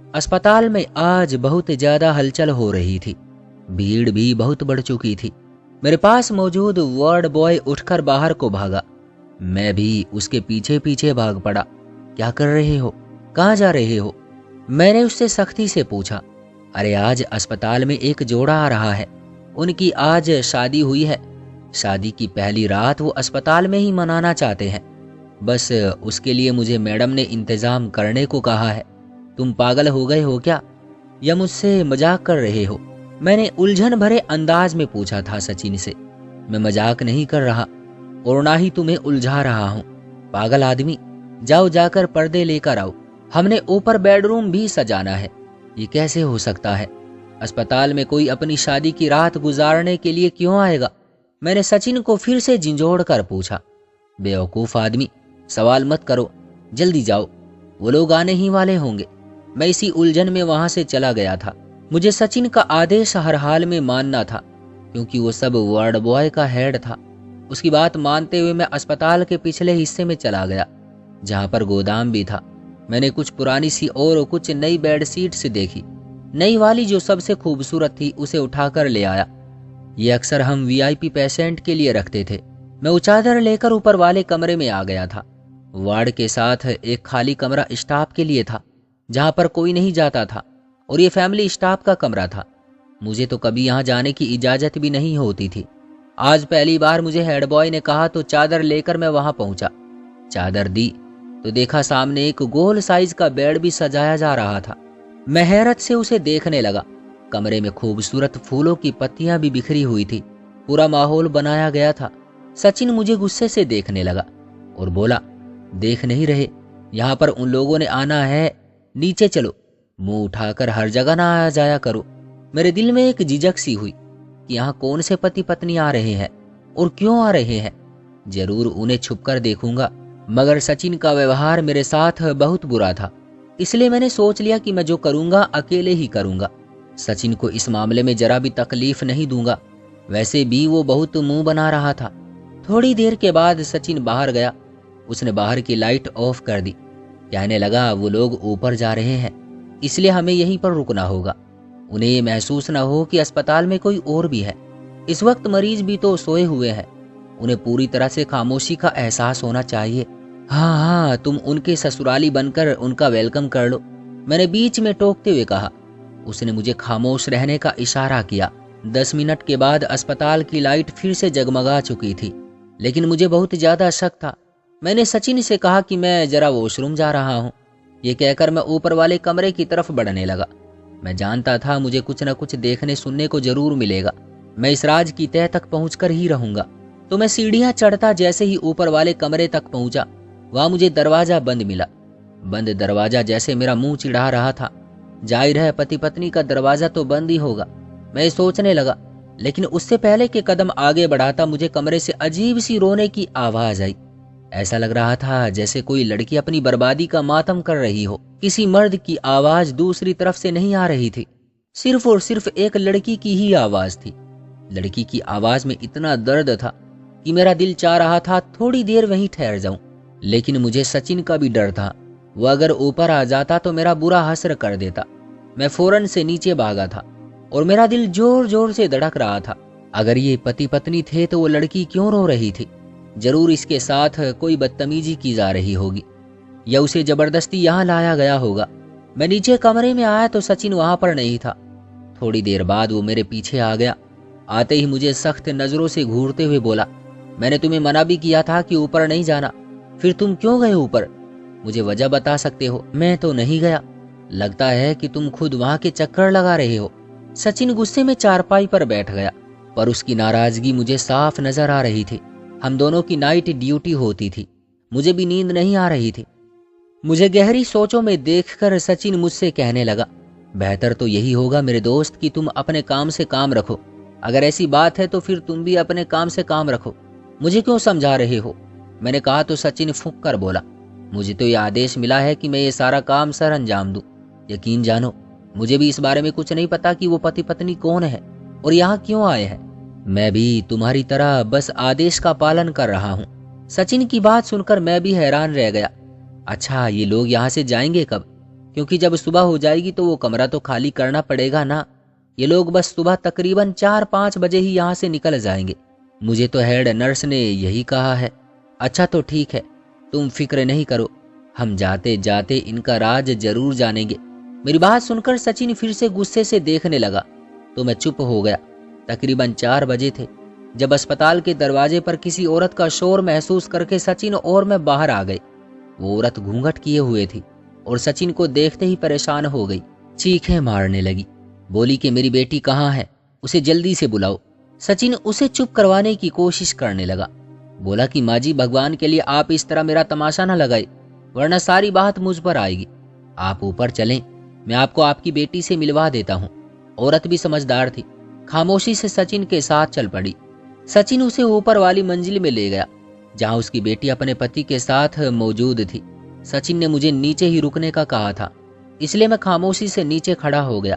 अस्पताल में आज बहुत ज्यादा हलचल हो रही थी। भीड़ भी बहुत बढ़ चुकी थी। मेरे पास मौजूद वार्ड बॉय उठकर बाहर को भागा। मैं भी उसके पीछे पीछे भाग पड़ा। क्या कर रहे हो? कहाँ जा रहे हो? मैंने उससे सख्ती से पूछा। अरे आज अस्पताल में एक जोड़ा आ रहा है। उनकी आज शादी हुई है। शादी की पहली रात वो अस्पताल में ही मनाना चाहते हैं। बस उसके लिए मुझे मैडम ने इंतजाम करने को कहा है। तुम पागल हो गए हो क्या, या मुझसे मजाक कर रहे हो? मैंने उलझन भरे अंदाज में पूछा था सचिन से। मैं मजाक नहीं कर रहा और ना ही तुम्हें उलझा रहा हूँ। पागल आदमी, जाओ जाकर पर्दे लेकर आओ। हमने ऊपर बेडरूम भी सजाना है। ये कैसे हो सकता है? अस्पताल में कोई अपनी शादी की रात गुजारने के लिए क्यों आएगा? मैंने सचिन को फिर से झिंझोड़ कर पूछा। बेवकूफ आदमी, सवाल मत करो, जल्दी जाओ, वो लोग आने ही वाले होंगे। मैं इसी उलझन में वहां से चला गया था। मुझे सचिन का आदेश हर हाल में मानना था, क्योंकि वो सब वार्ड बॉय का हेड था। उसकी बात मानते हुए मैं अस्पताल के पिछले हिस्से में चला गया, जहां पर गोदाम भी था। मैंने कुछ पुरानी सी और कुछ नई बेडशीट्स देखी। नई वाली जो सबसे खूबसूरत थी उसे उठाकर ले आया। ये अक्सर हम वीआईपी पेशेंट के लिए रखते थे। मैं वो चादर लेकर ऊपर वाले कमरे में आ गया था। वार्ड के साथ एक खाली कमरा स्टाफ के लिए था, जहां पर कोई नहीं जाता था, और ये फैमिली स्टाफ का कमरा था। मुझे तो कभी यहाँ जाने की इजाजत भी नहीं होती थी। आज पहली बार मुझे हेड बॉय ने कहा तो चादर लेकर मैं वहां पहुंचा। चादर दी तो देखा सामने एक गोल साइज का बेड भी सजाया जा रहा था। मैं हैरत से उसे देखने लगा। कमरे में खूबसूरत फूलों की पत्तियां भी बिखरी हुई थी। पूरा माहौल बनाया गया था। सचिन मुझे गुस्से से देखने लगा और बोला, देख नहीं रहे यहाँ पर उन लोगों ने आना है, नीचे चलो। मुंह उठाकर हर जगह ना आया जाया करो। मेरे दिल में एक झिझक सी हुई कि यहाँ कौन से पति पत्नी आ रहे हैं और क्यों आ रहे हैं। जरूर उन्हें छुपकर देखूंगा, मगर सचिन का व्यवहार मेरे साथ बहुत बुरा था, इसलिए मैंने सोच लिया कि मैं जो करूंगा अकेले ही करूंगा। सचिन को इस मामले में जरा भी तकलीफ नहीं दूंगा। वैसे भी वो बहुत मुंह बना रहा था। थोड़ी देर के बाद सचिन बाहर गया। उसने बाहर की लाइट ऑफ कर दी। कहने लगा, वो लोग ऊपर जा रहे हैं, इसलिए हमें यहीं पर रुकना होगा। उन्हें ये महसूस न हो कि अस्पताल में कोई और भी है। इस वक्त मरीज भी तो सोए हुए हैं। उन्हें पूरी तरह से खामोशी का एहसास होना चाहिए। हाँ हाँ, तुम उनके ससुराली बनकर उनका वेलकम कर लो, मैंने बीच में टोकते हुए कहा। उसने मुझे खामोश रहने का इशारा किया। 10 मिनट के बाद अस्पताल की लाइट फिर से जगमगा चुकी थी, लेकिन मुझे बहुत ज्यादा शक था। मैंने सचिन से कहा कि मैं जरा वॉशरूम जा रहा हूँ। ये कहकर मैं ऊपर वाले कमरे की तरफ बढ़ने लगा। मैं जानता था मुझे कुछ न कुछ देखने सुनने को जरूर मिलेगा। मैं इस राज की तह तक पहुंचकर ही रहूंगा। तो मैं सीढ़ियां चढ़ता जैसे ही ऊपर वाले कमरे तक पहुंचा, वहां मुझे दरवाजा बंद मिला। बंद दरवाजा जैसे मेरा मुंह चिढ़ा रहा था। जाहिर है पति पत्नी का दरवाजा तो बंद ही होगा, मैं सोचने लगा। लेकिन उससे पहले के कदम आगे बढ़ाता मुझे कमरे से अजीब सी रोने की आवाज आई। ऐसा लग रहा था जैसे कोई लड़की अपनी बर्बादी का मातम कर रही हो। किसी मर्द की आवाज दूसरी तरफ से नहीं आ रही थी, सिर्फ और सिर्फ एक लड़की की ही आवाज थी। लड़की की आवाज में इतना दर्द था कि मेरा दिल चाह रहा था थोड़ी देर वहीं ठहर जाऊं। लेकिन मुझे सचिन का भी डर था। वो अगर ऊपर आ जाता तो मेरा बुरा हश्र कर देता। मैं फौरन से नीचे भागा था और मेरा दिल जोर जोर से धड़क रहा था। अगर ये पति पत्नी थे तो वो लड़की क्यों रो रही थी? जरूर इसके साथ कोई बदतमीजी की जा रही होगी, या उसे जबरदस्ती यहाँ लाया गया होगा। मैं नीचे कमरे में आया तो सचिन वहां पर नहीं था। थोड़ी देर बाद वो मेरे पीछे आ गया। आते ही मुझे सख्त नजरों से घूरते हुए बोला, मैंने तुम्हें मना भी किया था कि ऊपर नहीं जाना, फिर तुम क्यों गए ऊपर? मुझे वजह बता सकते हो? मैं तो नहीं गया। लगता है कि तुम खुद वहां के चक्कर लगा रहे हो। सचिन गुस्से में चारपाई पर बैठ गया, पर उसकी नाराजगी मुझे साफ नजर आ रही थी। हम दोनों की नाइट ड्यूटी होती थी। मुझे भी नींद नहीं आ रही थी। मुझे गहरी सोचों में देखकर सचिन मुझसे कहने लगा, बेहतर तो यही होगा मेरे दोस्त कि तुम अपने काम से काम रखो। अगर ऐसी बात है तो फिर तुम भी अपने काम से काम रखो। मुझे क्यों समझा रहे हो? मैंने कहा तो सचिन फूंक कर बोला, मुझे तो यह आदेश मिला है कि मैं ये सारा काम सर अंजाम दूं। यकीन जानो, मुझे भी इस बारे में कुछ नहीं पता कि वो पति पत्नी कौन है और यहाँ क्यों आए हैं। मैं भी तुम्हारी तरह बस आदेश का पालन कर रहा हूँ। सचिन की बात सुनकर मैं भी हैरान रह गया। अच्छा, ये लोग यहाँ से जाएंगे कब? क्योंकि जब सुबह हो जाएगी तो वो कमरा तो खाली करना पड़ेगा ना। ये लोग बस सुबह तकरीबन 4-5 बजे ही यहाँ से निकल जाएंगे। मुझे तो हेड नर्स ने यही कहा है। अच्छा तो ठीक है, तुम फिक्र नहीं करो, हम जाते जाते इनका राज जरूर जानेंगे। मेरी बात सुनकर सचिन फिर से गुस्से से देखने लगा तो मैं चुप हो गया। तकरीबन 4 बजे थे जब अस्पताल के दरवाजे पर किसी औरत का शोर महसूस करके सचिन और मैं बाहर आ गए। वो औरत घूंघट किए हुए थी और सचिन को देखते ही परेशान हो गई, चीखें मारने लगी। बोली कि मेरी बेटी कहाँ है, उसे जल्दी से बुलाओ। सचिन उसे चुप करवाने की कोशिश करने लगा। बोला कि माँ जी, भगवान के लिए आप इस तरह मेरा तमाशा न लगाए, वरना सारी बात मुझ पर आएगी। आप ऊपर चलें, मैं आपको आपकी बेटी से मिलवा देता हूँ। औरत भी समझदार थी, खामोशी से सचिन के साथ चल पड़ी। सचिन उसे ऊपर वाली मंजिल में ले गया जहाँ उसकी बेटी अपने पति के साथ मौजूद थी। सचिन ने मुझे नीचे ही रुकने का कहा था, इसलिए मैं खामोशी से नीचे खड़ा हो गया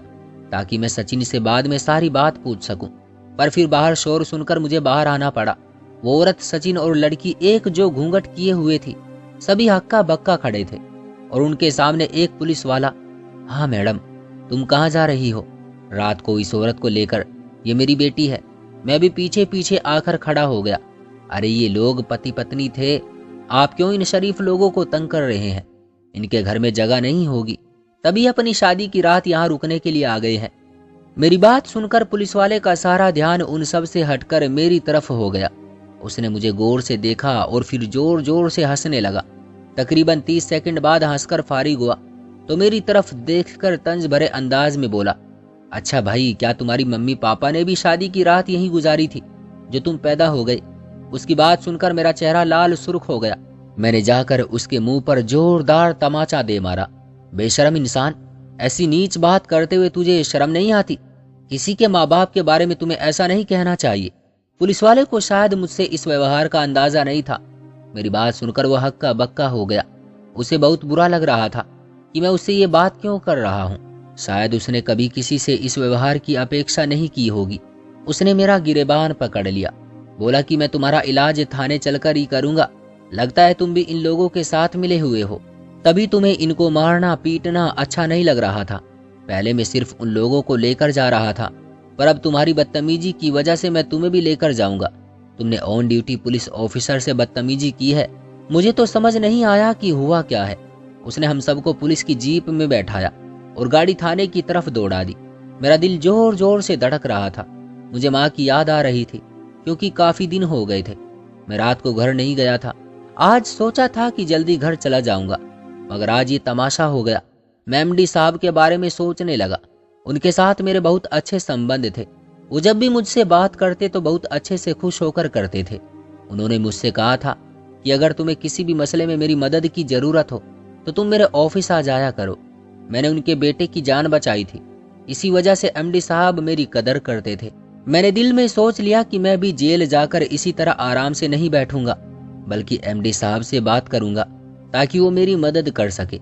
ताकि मैं सचिन से बाद में सारी बात पूछ सकूं। पर फिर बाहर शोर सुनकर मुझे बाहर आना पड़ा। वो औरत, सचिन और लड़की एक जो घूंघट किए हुए थी, सभी हक्का बक्का खड़े थे और उनके सामने एक पुलिस वाला। हाँ मैडम, तुम कहाँ जा रही हो? रात को इस औरत को लेकर, ये मेरी बेटी है। मैं भी पीछे पीछे आकर खड़ा हो गया। अरे ये लोग पति पत्नी थे, आप क्यों इन शरीफ लोगों को तंग कर रहे हैं? इनके घर में जगह नहीं होगी, तभी अपनी शादी की रात यहाँ रुकने के लिए आ गए हैं। मेरी बात सुनकर पुलिस वाले का सारा ध्यान उन सब से हटकर मेरी तरफ हो गया। उसने मुझे गौर से देखा और फिर जोर जोर से हंसने लगा। तकरीबन 30 सेकंड बाद हंसकर फारिग हुआ तो मेरी तरफ देखकर तंज भरे अंदाज में बोला, अच्छा भाई, क्या तुम्हारी मम्मी पापा ने भी शादी की रात यहीं गुजारी थी जो तुम पैदा हो गए? उसकी बात सुनकर मेरा चेहरा लाल सुर्ख हो गया। मैंने जाकर उसके मुंह पर जोरदार तमाचा दे मारा। बेशरम इंसान, ऐसी नीच बात करते हुए तुझे शर्म नहीं आती? किसी के माँ बाप के बारे में तुम्हें ऐसा नहीं कहना चाहिए। पुलिस वाले को शायद मुझसे इस व्यवहार का अंदाजा नहीं था। मेरी बात सुनकर वह हक्का बक्का हो गया। उसे बहुत बुरा लग रहा था कि मैं उससे ये बात क्यों कर रहा हूँ। शायद उसने कभी किसी से इस व्यवहार की अपेक्षा नहीं की होगी। उसने मेरा गिरेबान पकड़ लिया। बोला कि मैं तुम्हारा इलाज थाने चलकर ही करूंगा। लगता है तुम भी इन लोगों के साथ मिले हुए हो, तभी तुम्हें इनको मारना पीटना अच्छा नहीं लग रहा था। पहले मैं सिर्फ उन लोगों को लेकर जा रहा था, पर अब तुम्हारी बदतमीजी की वजह से मैं तुम्हें भी लेकर जाऊंगा। तुमने ऑन ड्यूटी पुलिस ऑफिसर से बदतमीजी की है। मुझे तो समझ नहीं आया कि हुआ क्या है। उसने हम सबको पुलिस की जीप में बैठाया और गाड़ी थाने की तरफ दौड़ा दी। मेरा दिल जोर जोर से धड़क रहा था। मुझे माँ की याद आ रही थी क्योंकि काफी दिन हो गए थे। मैं रात को घर नहीं गया था। आज सोचा था कि जल्दी घर चला जाऊंगा, मगर आज ये तमाशा हो गया। मैं एमडी साहब के बारे में सोचने लगा। उनके साथ मेरे बहुत अच्छे संबंध थे। वो जब भी मुझसे बात करते तो बहुत अच्छे से खुश होकर करते थे। उन्होंने मुझसे कहा था कि अगर तुम्हें किसी भी मसले में मेरी मदद की जरूरत हो तो तुम मेरे ऑफिस आ जाया करो। मैंने उनके बेटे की जान बचाई थी, इसी वजह से एमडी साहब मेरी कदर करते थे। मैंने दिल में सोच लिया कि मैं भी जेल जाकर इसी तरह आराम से नहीं बैठूंगा, बल्कि एमडी साहब से बात करूंगा ताकि वो मेरी मदद कर सके।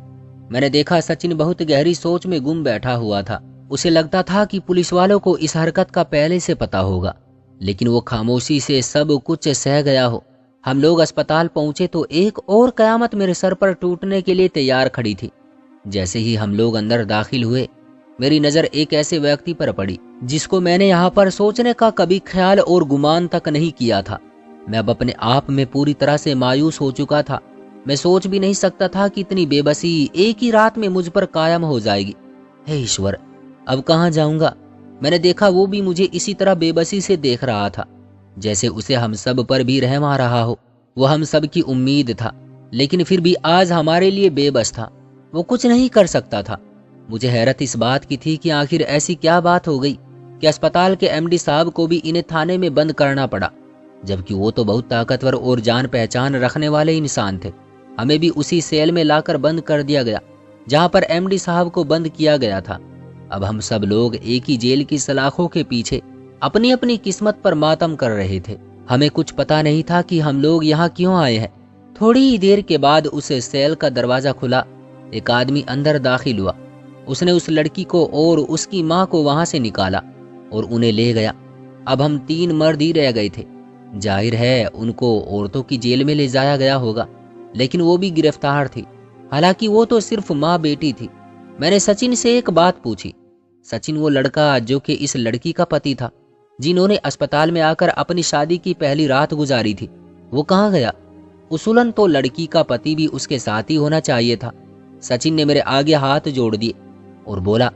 मैंने देखा सचिन बहुत गहरी सोच में गुम बैठा हुआ था। उसे लगता था कि पुलिस वालों को इस हरकत का पहले से पता होगा, लेकिन वो खामोशी से सब कुछ सह गया हो। हम लोग अस्पताल पहुंचे तो एक और कयामत मेरे सर पर टूटने के लिए तैयार खड़ी थी। जैसे ही हम लोग अंदर दाखिल हुए, मेरी नजर एक ऐसे व्यक्ति पर पड़ी जिसको मैंने यहाँ पर सोचने का कभी ख्याल और गुमान तक नहीं किया था। मैं अब अपने आप में पूरी तरह से मायूस हो चुका था। मैं सोच भी नहीं सकता था कि इतनी बेबसी एक ही रात में मुझ पर कायम हो जाएगी। हे ईश्वर, अब कहाँ जाऊंगा? मैंने देखा वो भी मुझे इसी तरह बेबसी से देख रहा था, जैसे उसे हम सब पर भी रहम आ रहा हो। वो हम सब की उम्मीद था, लेकिन फिर भी आज हमारे लिए बेबस था। वो कुछ नहीं कर सकता था। मुझे हैरत इस बात की थी कि आखिर ऐसी क्या बात हो गई कि अस्पताल के एमडी साहब को भी इन्हें थाने में बंद करना पड़ा, जबकि वो तो बहुत ताकतवर और जान पहचान रखने वाले इंसान थे। हमें भी उसी सेल में लाकर बंद कर दिया गया जहां पर एमडी साहब को बंद किया गया था। अब हम सब लोग एक ही जेल की सलाखों के पीछे अपनी अपनी किस्मत पर मातम कर रहे थे। हमें कुछ पता नहीं था कि हम लोग यहाँ क्यों आए हैं। थोड़ी ही देर के बाद उस सेल का दरवाजा खुला। एक आदमी अंदर दाखिल हुआ। उसने उस लड़की को और उसकी माँ को वहां से निकाला और उन्हें ले गया। अब हम 3 मर्द ही रह गए थे। जाहिर है उनको औरतों की जेल में ले जाया गया होगा, लेकिन वो भी गिरफ्तार थी। हालांकि वो तो सिर्फ माँ बेटी थी। मैंने सचिन से एक बात पूछी। सचिन वो लड़का जो कि इस लड़की का पति था, जिन्होंने अस्पताल में आकर अपनी शादी की पहली रात गुजारी थी, वो कहाँ गया? उसूलन तो लड़की का पति भी उसके साथ ही होना चाहिए था। सचिन ने मेरे आगे हाथ जोड़ दिए और बोला,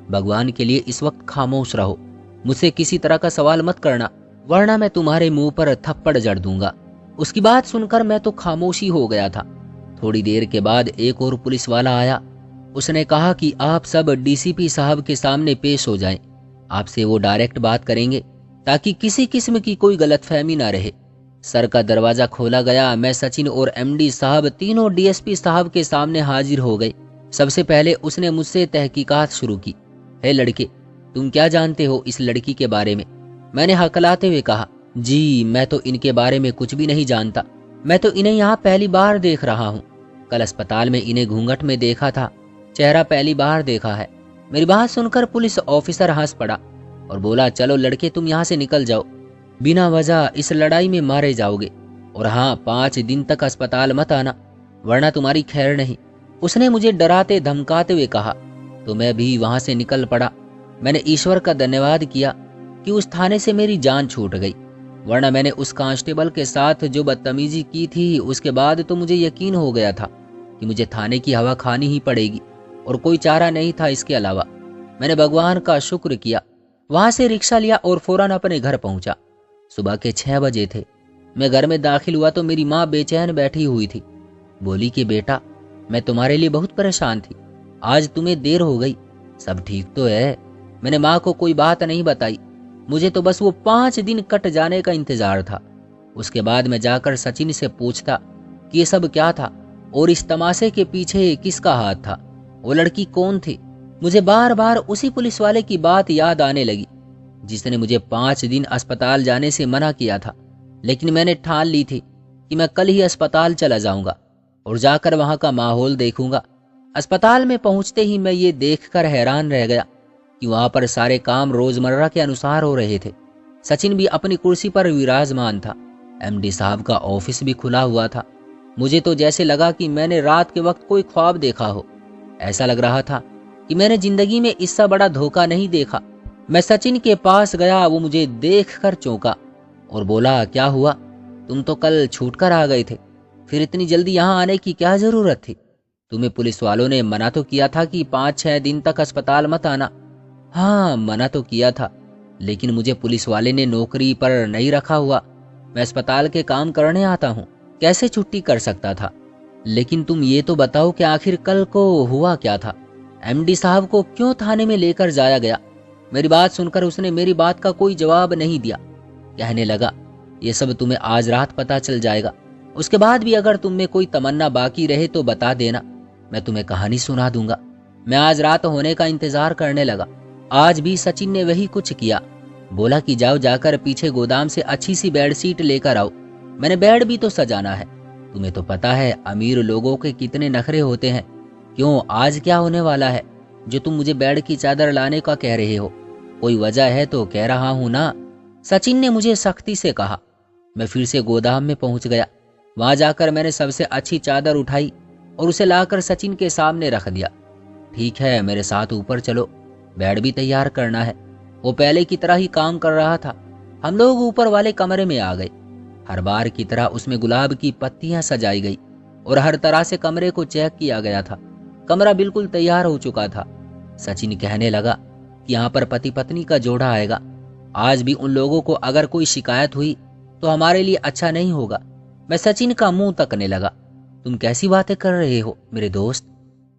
भगवान के लिए इस वक्त खामोश रहो, मुझसे किसी तरह का सवाल मत करना, वरना मैं तुम्हारे मुंह पर थप्पड़ जड़ दूंगा। उसकी बात सुनकर मैं तो खामोशी हो गया था। थोड़ी देर के बाद एक और पुलिस वाला आया। उसने कहा कि आप सब डीसीपी साहब के सामने पेश हो जाएं। आपसे वो डायरेक्ट बात करेंगे ताकि किसी किस्म की कोई गलतफहमी ना रहे। सर का दरवाजा खोला गया। मैं, सचिन और एमडी साहब तीनों डीएसपी साहब के सामने हाजिर हो गए। सबसे पहले उसने मुझसे तहकीकात शुरू की। हे लड़के, तुम क्या जानते हो इस लड़की के बारे में? मैंने हकलाते हुए कहा, जी मैं तो इनके बारे में कुछ भी नहीं जानता। मैं तो इन्हें यहाँ पहली बार देख रहा हूँ। कल अस्पताल में इन्हें घूंघट में देखा था, चेहरा पहली बार देखा है। मेरी बात सुनकर पुलिस ऑफिसर हंस पड़ा और बोला, चलो लड़के तुम यहाँ से निकल जाओ, बिना वजह इस लड़ाई में मारे जाओगे। और हाँ, 5 दिन तक अस्पताल मत आना, वरना तुम्हारी खैर नहीं। उसने मुझे डराते धमकाते हुए कहा तो मैं भी वहां से निकल पड़ा। मैंने ईश्वर का धन्यवाद किया कि उस थाने से मेरी जान छूट गई, वरना मैंने उस कांस्टेबल के साथ जो बदतमीजी की थी, उसके बाद तो मुझे यकीन हो गया था कि मुझे थाने की हवा खानी ही पड़ेगी और कोई चारा नहीं था इसके अलावा। मैंने भगवान का शुक्र किया। वहां से रिक्शा लिया और फौरन अपने घर पहुंचा। सुबह के 6 बजे थे। मैं घर में दाखिल हुआ तो मेरी माँ बेचैन बैठी हुई थी। बोली कि बेटा, मैं तुम्हारे लिए बहुत परेशान थी, आज तुम्हें देर हो गई, सब ठीक तो है? मैंने माँ को कोई बात नहीं बताई। मुझे तो बस वो 5 दिन कट जाने का इंतजार था। उसके बाद मैं जाकर सचिन से पूछता कि ये सब क्या था और इस तमाशे के पीछे किसका हाथ था, वो लड़की कौन थी। मुझे बार बार उसी पुलिस वाले की बात याद आने लगी जिसने मुझे 5 दिन अस्पताल जाने से मना किया था। लेकिन मैंने ठान ली थी कि मैं कल ही अस्पताल चला जाऊंगा और जाकर वहां का माहौल देखूंगा। अस्पताल में पहुंचते ही मैं ये देखकर हैरान रह गया कि वहां पर सारे काम रोजमर्रा के अनुसार हो रहे थे। सचिन भी अपनी कुर्सी पर विराजमान था। एमडी साहब का ऑफिस भी खुला हुआ था। मुझे तो जैसे लगा कि मैंने रात के वक्त कोई ख्वाब देखा हो। ऐसा लग रहा था कि मैंने जिंदगी में इससे बड़ा धोखा नहीं देखा। मैं सचिन के पास गया। वो मुझे देखकर चौंका और बोला, क्या हुआ? तुम तो कल छूट कर आ गए थे, फिर इतनी जल्दी यहाँ आने की क्या जरूरत थी? तुम्हें पुलिस वालों ने मना तो किया था कि 5-6 दिन तक अस्पताल मत आना। हाँ, मना तो किया था, लेकिन मुझे पुलिस वाले ने नौकरी पर नहीं रखा हुआ। मैं अस्पताल के काम करने आता हूँ, कैसे छुट्टी कर सकता था? लेकिन तुम ये तो बताओ कि आखिर कल को हुआ क्या था? एमडी साहब को क्यों थाने में लेकर जाया गया? मेरी बात सुनकर उसने मेरी बात का कोई जवाब नहीं दिया। कहने लगा, ये सब तुम्हें आज रात पता चल जाएगा। उसके बाद भी अगर तुम में कोई तमन्ना बाकी रहे तो बता देना, मैं तुम्हें कहानी सुना दूंगा। मैं आज रात होने का इंतजार करने लगा। आज भी सचिन ने वही कुछ किया। बोला कि जाओ, जाकर पीछे गोदाम से अच्छी सी बेडशीट लेकर आओ। मैंने बेड भी तो सजाना है। तुम्हें तो पता है अमीर लोगों के कितने नखरे होते हैं। क्यों, आज क्या होने वाला है जो तुम मुझे बेड की चादर लाने का कह रहे हो? कोई वजह है तो कह रहा हूं ना, सचिन ने मुझे सख्ती से कहा। मैं फिर से गोदाम में पहुंच गया। वहां जाकर मैंने सबसे अच्छी चादर उठाई और उसे लाकर सचिन के सामने रख दिया। ठीक है, मेरे साथ ऊपर चलो, बेड भी तैयार करना है। वो पहले की तरह ही काम कर रहा था। हम लोग ऊपर वाले कमरे में आ गए। हर बार की तरह उसमें गुलाब की पत्तियां सजाई गई और हर तरह से कमरे को चेक किया गया था। कमरा बिल्कुल तैयार हो चुका था। सचिन कहने लगा कि यहाँ पर पति पत्नी का जोड़ा आएगा। आज भी उन लोगों को अगर कोई शिकायत हुई तो हमारे लिए अच्छा नहीं होगा। मैं सचिन का मुंह तकने लगा। तुम कैसी बातें कर रहे हो मेरे दोस्त?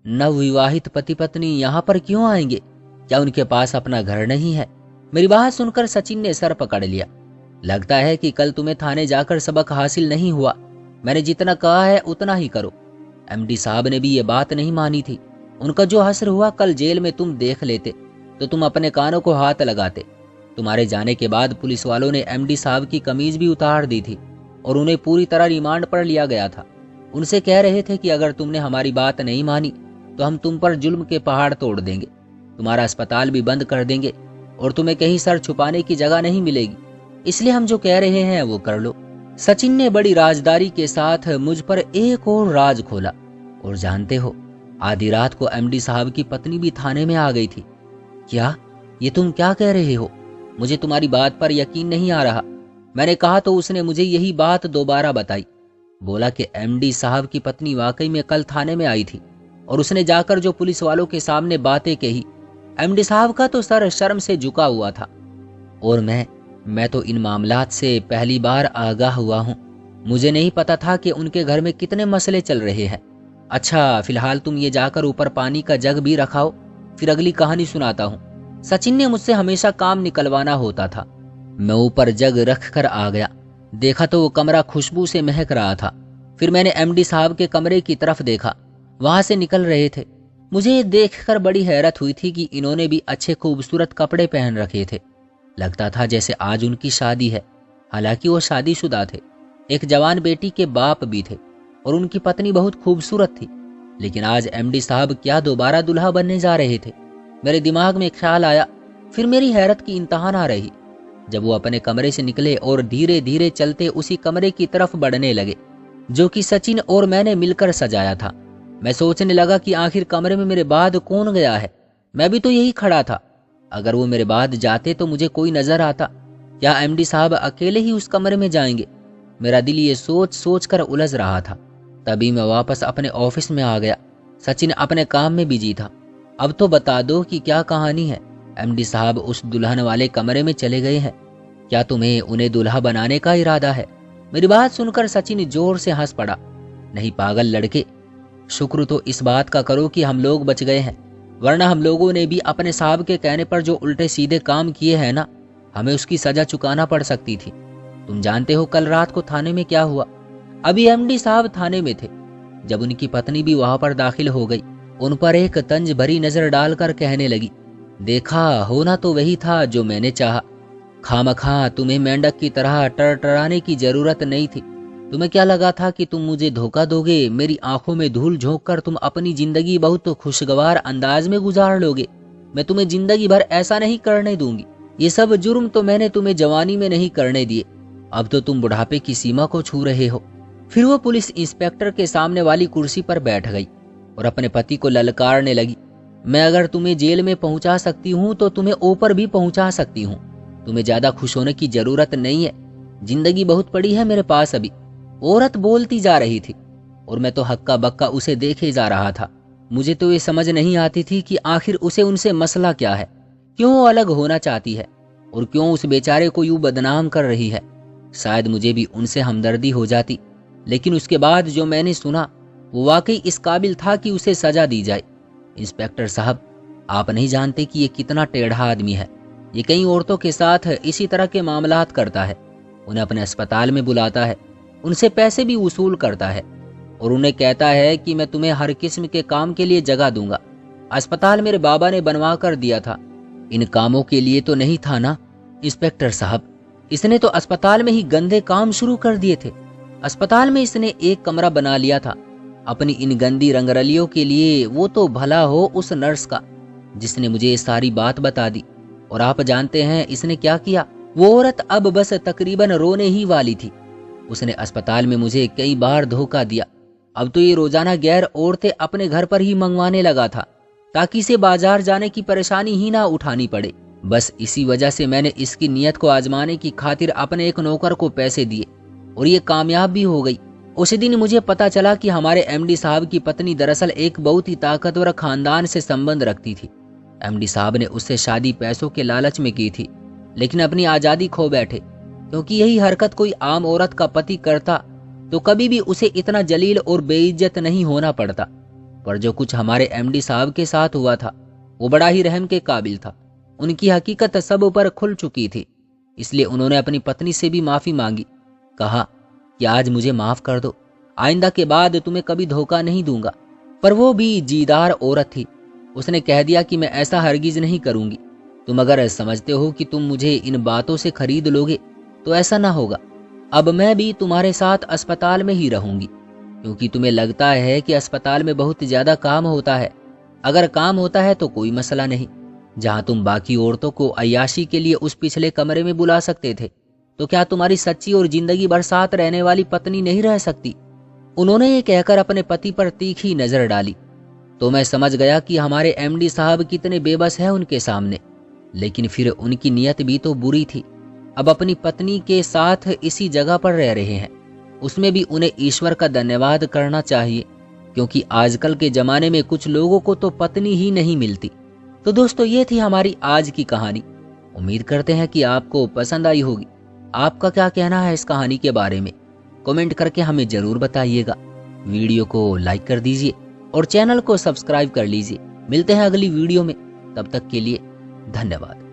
नवविवाहित पति पत्नी यहाँ पर क्यों आएंगे? क्या उनके पास अपना घर नहीं है? मेरी बात सुनकर सचिन ने सर पकड़ लिया। लगता है कि कल तुम्हें थाने जाकर सबक हासिल नहीं हुआ। मैंने जितना कहा है उतना ही करो। एमडी साहब ने भी ये बात नहीं मानी थी। उनका जो हश्र हुआ कल जेल में तुम देख लेते तो तुम अपने कानों को हाथ लगाते। तुम्हारे जाने के बाद पुलिस वालों ने एमडी साहब की कमीज भी उतार दी थी और उन्हें पूरी तरह रिमांड पर लिया गया था। उनसे कह रहे थे कि अगर तुमने हमारी बात नहीं मानी तो हम तुम पर जुल्म के पहाड़ तोड़ देंगे, तुम्हारा अस्पताल भी बंद कर देंगे और तुम्हें कहीं सर छुपाने की जगह नहीं मिलेगी। इसलिए हम जो कह रहे हैं वो कर लो। सचिन ने बड़ी राजदारी के साथ मुझ पर एक और राज खोला। और जानते हो, आधी रात को एमडी साहब की पत्नी भी थाने में आ गई थी। क्या? ये तुम क्या कह रहे हो? मुझे तुम्हारी बात पर यकीन नहीं आ रहा। मैंने कहा तो उसने मुझे यही बात दोबारा बताई। बोला कि एमडी साहब की पत्नी वाकई में कल थाने में आई थी और उसने जाकर जो पुलिस वालों के सामने बातें कही, एमडी साहब का तो सर शर्म से झुका हुआ था। और मैं तो इन मामलात से पहली बार आगाह हुआ हूँ। मुझे नहीं पता था कि उनके घर में कितने मसले चल रहे हैं। अच्छा, फिलहाल तुम ये जाकर ऊपर पानी का जग भी रखाओ, फिर अगली कहानी सुनाता हूँ। सचिन ने मुझसे हमेशा काम निकलवाना होता था। मैं ऊपर जग रख कर आ गया। देखा तो वो कमरा खुशबू से महक रहा था। फिर मैंने एमडी साहब के कमरे की तरफ देखा। वहां से निकल रहे थे। मुझे देखकर बड़ी हैरत हुई थी कि इन्होंने भी अच्छे खूबसूरत कपड़े पहन रखे थे। लगता था जैसे आज उनकी शादी है। हालांकि वो शादीशुदा थे, एक जवान बेटी के बाप भी थे और उनकी पत्नी बहुत खूबसूरत थी। लेकिन आज एमडी साहब क्या दोबारा दुल्हा बनने जा रहे थे? मेरे दिमाग में ख्याल आया। फिर मेरी हैरत की इंतहा ना रही जब वो अपने कमरे से निकले और धीरे धीरे चलते उसी कमरे की तरफ बढ़ने लगे जो कि सचिन और मैंने मिलकर सजाया था। मैं सोचने लगा कि आखिर कमरे में मेरे बाद कौन गया है। मैं भी तो यही खड़ा था। अगर वो मेरे बाद जाते तो मुझे कोई नजर आता। क्या एमडी साहब अकेले ही उस कमरे में जाएंगे? मेरा दिल ये सोच सोच कर उलझ रहा था। तभी मैं वापस अपने ऑफिस में आ गया। सचिन अपने काम में बिजी था। अब तो बता दो कि क्या कहानी है। एमडी साहब उस दुल्हन वाले कमरे में चले गए हैं। क्या तुम्हें उन्हें दुल्हा बनाने का इरादा है? मेरी बात सुनकर सचिन जोर से हंस पड़ा। नहीं पागल लड़के, शुक्र तो इस बात का करो कि हम लोग बच गए हैं, वरना हम लोगों ने भी अपने साहब के कहने पर जो उल्टे सीधे काम किए हैं ना, हमें उसकी सजा चुकाना पड़ सकती थी। तुम जानते हो कल रात को थाने में क्या हुआ? अभी एमडी साहब थाने में थे जब उनकी पत्नी भी वहां पर दाखिल हो गई। उन पर एक तंज भरी नजर डालकर कहने लगी, देखा, होना तो वही था जो मैंने चाहा। खामखा तुम्हें मेंढक की तरह टरटराने की जरूरत नहीं थी। तुम्हें क्या लगा था कि तुम मुझे धोखा दोगे? मेरी आंखों में धूल झोंक कर तुम अपनी जिंदगी बहुत खुशगवार अंदाज में गुजार लोगे। मैं तुम्हें जिंदगी भर ऐसा नहीं करने दूंगी। ये सब जुर्म तो मैंने तुम्हें जवानी में नहीं करने दिए। अब तो तुम बुढ़ापे की सीमा को छू रहे हो। फिर वो पुलिस इंस्पेक्टर के सामने वाली कुर्सी पर बैठ गई और अपने पति को ललकारने लगी, मैं अगर तुम्हें जेल में पहुंचा सकती हूँ तो तुम्हें ऊपर भी पहुंचा सकती हूँ। तुम्हें ज्यादा खुश होने की जरूरत नहीं है। जिंदगी बहुत पड़ी है मेरे पास अभी। औरत बोलती जा रही थी और मैं तो हक्का बक्का उसे देखे जा रहा था। मुझे तो ये समझ नहीं आती थी कि आखिर उसे उनसे मसला क्या है, क्यों अलग होना चाहती है और क्यों उस बेचारे को यूं बदनाम कर रही है। शायद मुझे भी उनसे हमदर्दी हो जाती, लेकिन उसके बाद जो मैंने सुना वो वाकई इस काबिल था कि उसे सजा दी जाए। इंस्पेक्टर साहब, आप नहीं जानते कि ये कितना टेढ़ा आदमी है। ये कई औरतों के साथ इसी तरह के मामलात करता है। उन्हें अपने अस्पताल में बुलाता है, उनसे पैसे भी वसूल करता है और उन्हें कहता है कि मैं तुम्हें हर किस्म के काम के लिए जगह दूंगा। अस्पताल मेरे बाबा ने बनवा कर दिया था, इन कामों के लिए तो नहीं था ना। इंस्पेक्टर साहब, इसने तो अस्पताल में ही गंदे काम शुरू कर दिए थे। अस्पताल में इसने एक कमरा बना लिया था अपनी इन गंदी रंगरलियों के लिए। वो तो भला हो उस नर्स का जिसने मुझे ये सारी बात बता दी। और आप जानते हैं इसने क्या किया? वो औरत अब बस तकरीबन रोने ही वाली थी। उसने अस्पताल में मुझे कई बार धोखा दिया। अब तो ये रोजाना गैर औरतें अपने घर पर ही मंगवाने लगा था ताकि इसे बाजार जाने की परेशानी ही ना उठानी पड़े। बस इसी वजह से मैंने इसकी नीयत को आजमाने की खातिर अपने एक नौकर को पैसे दिए और ये कामयाब भी हो गई। उसी दिन मुझे पता चला कि हमारे एमडी साहब की पत्नी दरअसल एक बहुत ही ताकतवर खानदान से संबंध रखती थी। एमडी साहब ने उससे शादी पैसों के लालच में की थी, लेकिन अपनी आजादी खो बैठे, क्योंकि यही हरकत कोई आम औरत का पति करता तो कभी भी उसे इतना जलील और बेइज्जत नहीं होना पड़ता। पर जो कुछ हमारे एमडी साहब के साथ हुआ था वो बड़ा ही रहम के काबिल था। उनकी हकीकत सब पर खुल चुकी थी, इसलिए उन्होंने अपनी पत्नी से भी माफी मांगी। कहा कि आज मुझे माफ कर दो, आइंदा के बाद तुम्हें कभी धोखा नहीं दूंगा। पर वो भी जीदार औरत थी। उसने कह दिया कि मैं ऐसा हरगिज नहीं करूंगी। तुम अगर समझते हो कि तुम मुझे इन बातों से खरीद लोगे तो ऐसा ना होगा। अब मैं भी तुम्हारे साथ अस्पताल में ही रहूंगी, क्योंकि तुम्हें लगता है कि अस्पताल में बहुत ज्यादा काम होता है। अगर काम होता है तो कोई मसला नहीं। जहां तुम बाकी औरतों को अय्याशी के लिए उस पिछले कमरे में बुला सकते थे, तो क्या तुम्हारी सच्ची और जिंदगी भर साथ रहने वाली पत्नी नहीं रह सकती? उन्होंने ये कहकर अपने पति पर तीखी नजर डाली। तो मैं समझ गया कि हमारे एमडी साहब कितने बेबस हैं उनके सामने। लेकिन फिर उनकी नीयत भी तो बुरी थी। अब अपनी पत्नी के साथ इसी जगह पर रह रहे हैं। उसमें भी उन्हें ईश्वर का धन्यवाद करना चाहिए, क्योंकि आजकल के ज़माने में कुछ लोगों को तो पत्नी ही नहीं मिलती। तो दोस्तों, ये थी हमारी आज की कहानी। उम्मीद करते हैं कि आपको पसंद आई होगी। आपका क्या कहना है इस कहानी के बारे में? कमेंट करके हमें ज़रूर बताइएगा। वीडियो को लाइक कर दीजिए और चैनल को सब्सक्राइब कर लीजिए। मिलते हैं अगली वीडियो में, तब तक के लिए धन्यवाद।